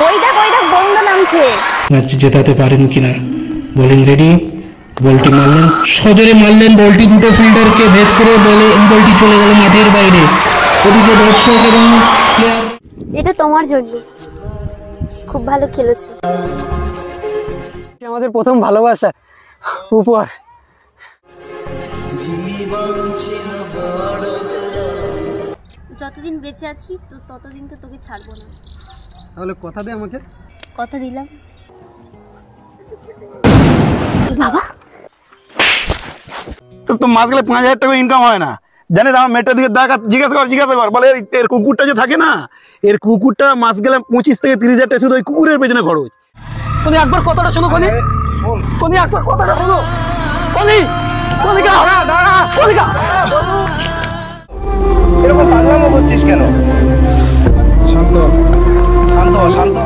ওই দেখ বন্ধ নামছে। ম্যাচ জেতাতে পারেন কিনা। বোলিং রেডি, বলটি মারলেন, সজোরে মারলেন, বলটি দুটো ফিল্ডারকে ভেদ করে বলটি চলে গেল মাঠের বাইরে। ওদিকে দর্শক এবং প্লেয়ার। এটা তোমার জন্য, খুব ভালো খেলেছো। আমাদের প্রথম ভালোবাসা উপহার। যতদিন বেঁচে আছি তো ততদিন তো তোকে ছাড়বো না। তাহলে কথা দে আমাকে। কথা দিলাম। বাবা তো মাস গেলে 5,000 টাকা ইনকাম হয় না, জানিস? আমার মেয়েটার দিকে জিজ্ঞাসা কর, বলে এর কুকুরটা যে থাকে না, এর কুকুরটা মাস গেলে 25 থেকে 30,000 টাকা শুধু ওই কুকুরের পেছনে খরচ। কোনি একবার কথাটা শোনো, কোনি একবার কথাটা শোনো, এরকম পাগলামো করছিস কেন? শান্ত শান্ত শান্ত।